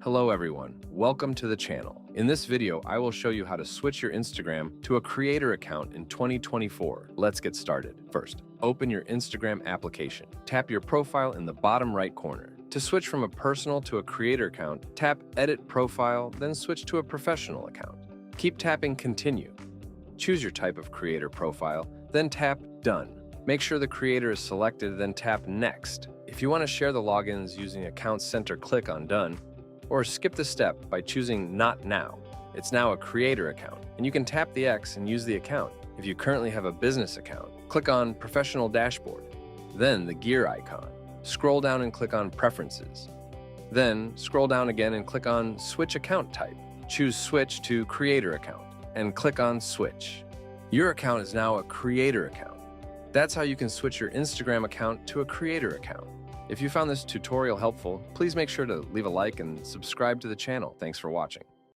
Hello everyone, welcome to the channel. In this video, I will show you how to switch your Instagram to a creator account in 2024. Let's get started. First, open your Instagram application. Tap your profile in the bottom right corner. To switch from a personal to a creator account, tap Edit Profile, then switch to a professional account. Keep tapping Continue. Choose your type of creator profile, then tap Done. Make sure the creator is selected, then tap Next. If you want to share the logins using Account Center, click on Done, or skip the step by choosing Not Now. It's now a creator account, and you can tap the X and use the account. If you currently have a business account, click on Professional Dashboard, then the gear icon. Scroll down and click on Preferences. Then scroll down again and click on Switch Account Type. Choose Switch to Creator Account, and click on Switch. Your account is now a creator account. That's how you can switch your Instagram account to a creator account. If you found this tutorial helpful, please make sure to leave a like and subscribe to the channel. Thanks for watching.